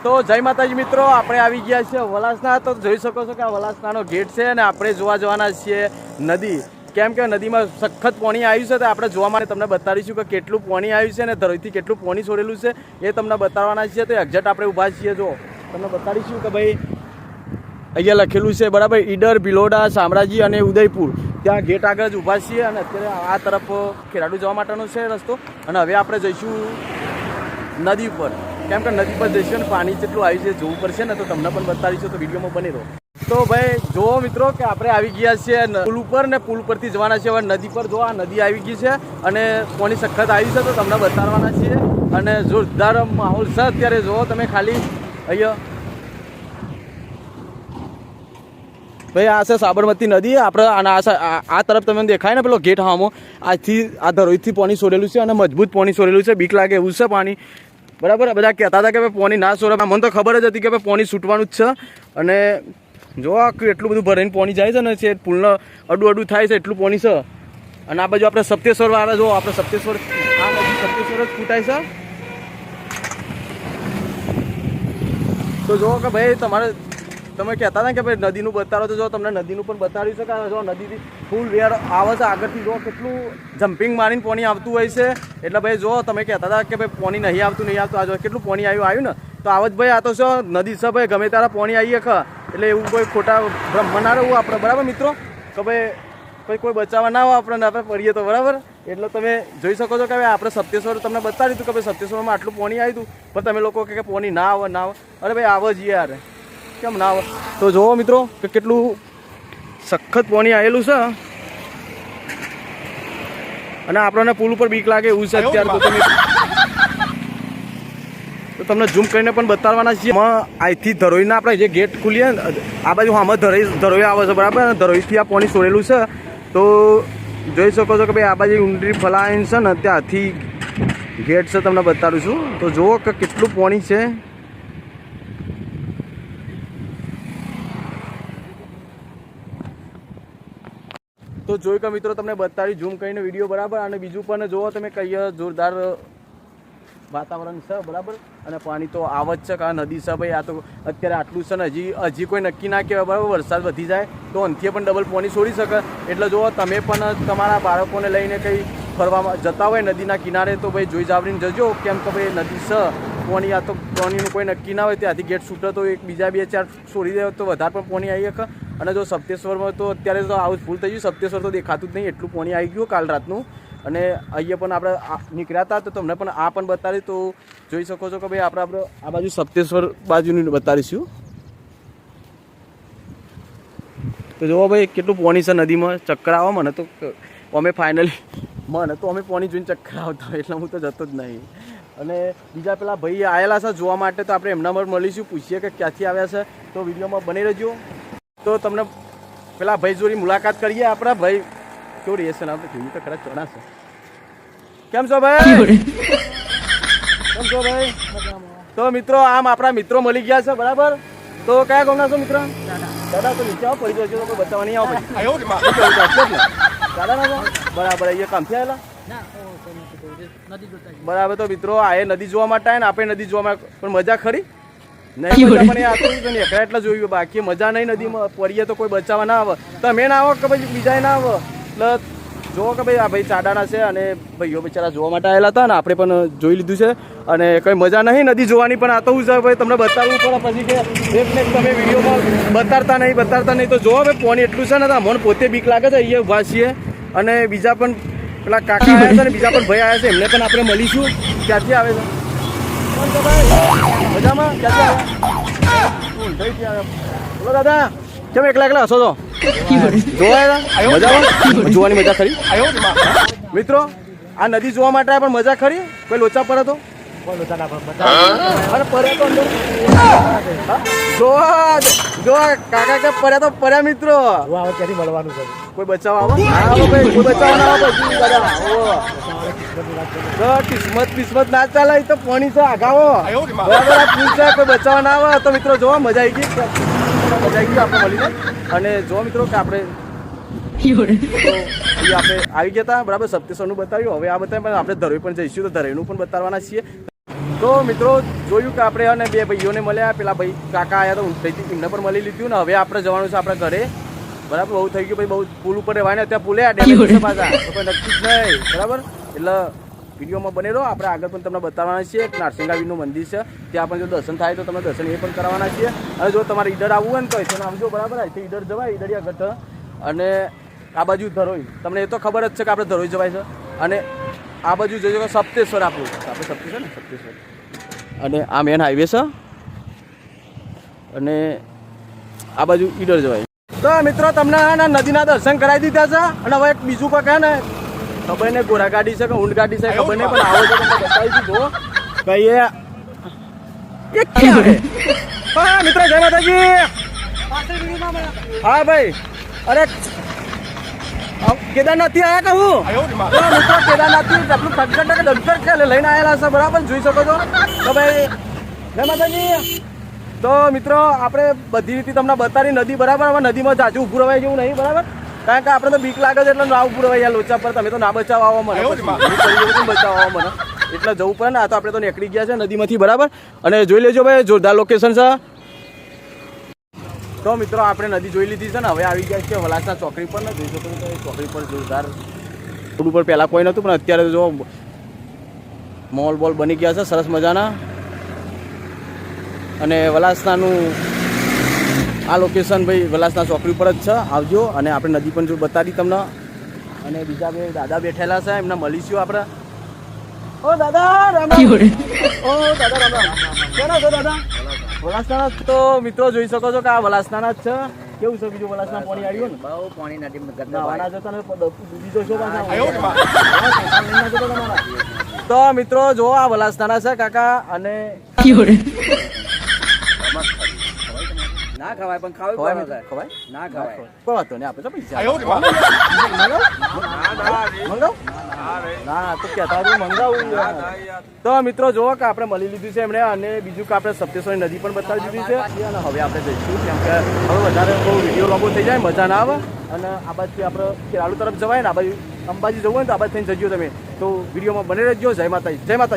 તો જય માતાજી મિત્રો, આપણે આવી ગયા છીએ વલાસના. તો જોઈ શકો છો કે આ વલાસનાનો ગેટ છે અને આપણે જોવા જવાના છીએ નદી. કેમ કે નદીમાં સખત પાણી આવ્યું છે તો આપણે જોવા માટે તમને બતાવીશું કે કેટલું પાણી આવ્યું છે અને ધરોઈથી કેટલું પાણી છોડેલું છે એ તમને બતાવવાના છીએ. તો એક્ઝેક્ટ આપણે ઊભા છીએ, જો તમને બતાવીશું કે ભાઈ અહીંયા લખેલું છે બરાબર, ઈડર, ભિલોડા, શામળાજી અને ઉદયપુર. ત્યાં ગેટ આગળ જ ઊભા છીએ અને અત્યારે આ તરફ ખેરાડુ જવા માટેનો છે રસ્તો. અને હવે આપણે જઈશું નદી ઉપર, કેમ કે નદી પર જઈશું અને પાણી જેટલું આવ્યું છે જોવું પડશે ને, તો તમને પણ બતાવીશું. તો વિડીયોમાં બની રહો. તો ભાઈ જુઓ મિત્રો કે આપણે આવી ગયા છીએ પુલ ઉપર ને પુલ પરથી જવાના છે હવે નદી પર. જો આ નદી આવી ગઈ છે અને પાણી સખત આવ્યું છે તો તમને બતાવવાના છીએ. અને જોરદાર માહોલ છે અત્યારે. જુઓ તમે ખાલી અહીંયા ભાઈ આ છે સાબરમતી નદી. આપણે અને આ તરફ તમને દેખાય ને પેલો ગેટ હામો, આજથી આ ધરોઈથી પાણી છોડેલું છે અને મજબૂત પાણી છોડેલું છે. બીક લાગે એવું છે પાણી બરાબર. બધા કહેતા હતા કે ભાઈ પાણી ના છોડે, મને તો ખબર જ હતી કે ભાઈ પાણી છૂટવાનું જ છે. અને જો એટલું બધું ભરાઈને પાણી જાય છે ને, છે પુલનો અડું થાય છે એટલું પાણી છે. અને આ બાજુ આપણે સપ્તેશ્વર વાળા જો આપણે સપ્તેશ્વર, આ બાજુ સપ્તેશ્વર જ ફૂટાય છે. તો જો કે ભાઈ તમે કહેતા હતા કે ભાઈ નદીનું બતાવો, તો જો તમને નદીનું પણ બતાવ્યું છે કે જો નદીથી ફૂલ વેર આવે છે આગળથી. જો કેટલું જમ્પિંગ મારીને પાણી આવતું હોય છે. એટલે ભાઈ જો તમે કહેતા હતા કે ભાઈ પાણી નહીં આવતું. આ જો કેટલું પાણી આવ્યું ને, તો આવ જ ભાઈ. આ તો શું નદી છે ભાઈ, ગમે ત્યારે પાણી આવીએ ખા. એટલે એવું કોઈ ખોટા ભ્રમ ના રહેવું આપણે બરાબર મિત્રો, કે ભાઈ કોઈ બચાવવા ના હોય આપણે, આપણે પડીએ તો બરાબર. એટલે તમે જોઈ શકો છો કે ભાઈ આપણે સપ્તેશ્વર તમને બતાવી દીધું કે ભાઈ સપ્તેશ્વરમાં આટલું પાણી આવ્યું હતું, પણ તમે લોકો કે પાણી ના આવે ના આવે. અરે ભાઈ આવે જ યાર, કેમ ના આવે. તો જુઓ મિત્રો કે કેટલું સખત પાણી આવેલું છે. અને આપણને પુલ ઉપર બીક લાગે એવું છે અત્યારે. તો તમને ઝૂમ કરીને પણ બતાવવાના છીએ. અહીંથી ધરોઈના આપણે જે ગેટ ખુલીએ ને, આ બાજુ આમાં ધરોઈ આવે છે બરાબર. ધરોઈથી આ પાણી છોડેલું છે. તો જોઈ શકો છો કે ભાઈ આ બાજુ ઊંડી ફલાઈન છે ને, ત્યાંથી ગેટ છે, તમને બતાવું છું. તો જુઓ કે કેટલું પાણી છે. તો જોઈ કે મિત્રો તમને બતાવી ઝૂમ કરીને વિડીયો બરાબર. અને બીજું પણ જુઓ તમે, કઈ જોરદાર વાતાવરણ છે બરાબર. અને પાણી તો આવે જ છે, કારણ નદી છે ભાઈ. આ તો અત્યારે આટલું છે ને, હજી કોઈ નક્કી ના કહેવાય બરાબર. વરસાદ વધી જાય તો અંથી પણ ડબલ પાણી છોડી શકે. એટલે જુઓ તમે પણ તમારા બાળકોને લઈને કંઈ ફરવામાં જતા હોય નદીના કિનારે, તો ભાઈ જોઈ જાવરીને જજો. કેમ કે ભાઈ નદી છે પાણી, આ તો પાણીનું કોઈ નક્કી ના હોય. ત્યાંથી ગેટ છૂટે તો એક બીજા 2-4 છોડી દે તો વધારે પણ પાણી આવી શકે. અને જો સપ્તેશ્વરમાં તો અત્યારે તો આવું ફૂલ થઈ ગયું. સપ્તેશ્વર તો દેખાતું જ નહીં, એટલું પાણી આવી ગયું કાલ રાતનું. અને અહીંયા પણ આપણે નીકળ્યા હતા તો તમને પણ આ પણ બતાવી. તો જોઈ શકો છો કે ભાઈ આપણે આ બાજુ સપ્તેશ્વર બાજુની બતાવીશું. તો જુઓ ભાઈ કેટલું પાણી છે નદીમાં. ચક્કર આવો મને તો, અમે પાણી જોઈને ચક્કર આવતા હોય એટલે હું તો જતો જ નહીં. અને બીજા પેલા ભાઈ આવેલા છે જોવા માટે, તો આપણે એમના પર મળીશું, પૂછીએ કે ક્યાંથી આવ્યા છે. તો વિડીયોમાં બની રહેજો. તો તમને પેલા ભાઈ જોડી મુલાકાત કરીએ. આપણા ભાઈ કેવું રહેશે ને, આપણે જોઈએ તો ખરા ચોરાશે. કેમ છો ભાઈ? કેમ છો ભાઈ? તો મિત્રો આમ આપણા મિત્રો મળી ગયા છે બરાબર. તો કયા ગામના છો મિત્ર? દાદા તો નીચે આવો, પડી જજો, કોઈ બચાવવા નહીં આવો. દાદા ના બરાબર. અહીંયા કામથી આવેલા બરાબર. તો મિત્રો આ નદી જોવા માટે આવે ને, આપણે નદી જોવા માટે પણ મજા ખરી નહીં. પણ આ તો એકલા એટલે જોયું, બાકી મજા નહીં. નદીમાં પડીએ તો કોઈ બચાવવા ના આવે. તમે ના આવો કે પછી બીજા ના આવે. એટલે જુઓ કે ભાઈ આ ભાઈ ચાડાના છે અને ભાઈઓ બિચારા જોવા માટે આવેલા હતા ને, આપણે પણ જોઈ લીધું છે. અને કંઈ મજા નહીં નદી જોવાની, પણ આ તો હું છે ભાઈ તમને બતાવવું પડે. પછી કે એકને તમે વિડીયોમાં બતાડતા નહીં. તો જોવો ભાઈ પાણી એટલું છે ને, મને પોતે બીક લાગે છે. અહીંયા ઊભા છીએ અને બીજા પણ પેલા કાકા આવ્યા છે ને, બીજા પણ ભાઈ આવ્યા છે, એમને પણ આપણે મળીશું. ક્યાંથી આવે છે મજામાં? ક્યાંથી આવ્યા? બોલો દાદા, કેમ એકલા હસો છો? જોવાની મજા ખરી મિત્રો? આ નદી જોવા માટે પણ મજા ખરી? કોઈ લોચા પડે તો જો કાકા કે પડ્યા તો પડ્યા મિત્રો. ક્યાંથી મળવાનું છે? કોઈ બચાવવા આવે? કોઈ બચાવવા ના આવે. કિસ્મત ના ચાલે તો પાણી છે આગાવો બરાબર. આ પૂછ કોઈ બચાવવા ના આવે. તો મિત્રો જોવા મજા આવી ગઈ આપણે મળીને. અને જો મિત્રો કે આપણે આવી ગયા હતા બરાબર. સપ્તેશ્વરનું બતાવ્યું, હવે આ બતાવ્યું. પણ આપણે ધરોઈ પણ જઈશું તો ધરોઈનું પણ બતાવવાના છીએ. તો મિત્રો જોયું કે આપણે અને બે ભાઈઓને મળ્યા, પેલા ભાઈ કાકા આવ્યા તો ઊંચાઈથી એમને પણ મળી લીધું ને હવે આપણે જવાનું છે આપણા ઘરે. બરાબર, બહુ થઈ ગયું ભાઈ, બહુ પુલ ઉપર રહેવાય ને ત્યાં પુલે ડેમેજ છે પાછા તો કોઈ નક્કી જ નહીં. બરાબર, એટલે વિડીયોમાં બને રહો. આપણે આગળ પણ તમને બતાવવાના છીએ એક નારસિંગાવીરનું મંદિર છે, ત્યાં પણ જો દર્શન થાય તો તમને દર્શન એ પણ કરવાના છીએ. અને જો તમારે ઈડર આવવું હોય ને તો અહીંથી આવજો. બરાબર, અહીંથી ઈડર જવાય, ઈડરિયા ગઢ અને આ બાજુ ધરોઈ. તમને એ તો ખબર જ છે કે આપણે ધરોઈ જવાય છે. અને આ બાજુ જોજો કે સપ્તેશ્વર આપણું, આપણે સપ્તેશ્વર ને સપ્તેશ્વર, અને આ મેન હાઈવે છે. અને આ બાજુ ઈડર જવાય. તો મિત્રો તમને નદીના દર્શન કરાવી દીધા છે. અને હવે એક બીજું કોઈ કહે ને ખબર નહીં, ઘોડા ગાડી છે કે ઊંટ ગાડી છે ખબર નહીં, પણ આવો તો તમને બતાવી દીધો કહીએ. હા મિત્રો, જય માતાજી. હા ભાઈ, અરે કેદારનાથ થી આયા કહું મિત્રો, કેદારનાથ થી આપણું ખટખટ ડંકર છે લઈને આવેલા છે. બરાબર, જોઈ શકો છો. તો ભાઈ જય માતાજી. તો મિત્રો આપણે બધી રીતે તમને બતાવી નદી. બરાબર, હવે નદીમાં જાજુ ઊભું રવાય જેવું નહીં. બરાબર, કારણ કે આપણે તો બીક લાગે છે એટલે ના ઊભું રવાય લોચા પર. તમે તો ના બચાવવા આવો મને, બચાવવા આવો મને એટલે જવું પડે ને. આ તો આપણે તો નીકળી ગયા છે નદીમાંથી. બરાબર, અને જોઈ લેજો ભાઈ, જોરદાર લોકેશન છે. તો મિત્રો આપણે નદી જોઈ લીધી છે ને હવે આવી ગયા છે વલાસના ચોકડી પર ને. જોઈ શકો છો ચોકડી પર જોરદાર. રોડ ઉપર પહેલાં કોઈ નહોતું પણ અત્યારે જો મોલ બોલ બની ગયા છે સરસ મજાના. અને વલાસનાનું આ લોકેશન ભાઈ વલાસના ચોકડી પર જ છે, આવજો. અને આપણે નદી પણ જો બતાવી તમને. અને બીજા બે દાદા બેઠેલા છે, એમને મળીશું આપણે. ઓ દાદા રામ રામ. ઓ દાદા રામ રામ. કેના છો દાદા? વલાસના. તો મિત્રો જોઈ શકો છો કે આ વલાસના જ છે. કેવું છે બીજું વલાસના પાણી આવ્યું ને? બહુ પાણી નથી નાવાના જતા ને બીજો શું પાછા. તો મિત્રો જો આ વલાસના છે કાકા. અને ના ખવાય પણ ખવાય ના ખવાય કોઈ વાતો નહીં. આપણે તો પૈસા ના તો કહેતા મંગાવું. તો મિત્રો જુઓ કે આપણે મળી લીધું છે એમણે. અને બીજું કે આપણે સપ્તેશ્વરી નદી પણ બતાવી દીધી છે. અને હવે આપણે જઈશું કેમ કે હવે વધારે બહુ વિડીયો લાંબો થઈ જાય, મજા ના આવે. અને આ બાજુથી આપણે ખેરાલુ તરફ જવાય ને, આ બાજુ અંબાજી જવું હોય ને તો આ બાજુ થઈને જજો તમે. તો વિડીયોમાં બને રહેજો. જય માતાજી, જય માતાજી.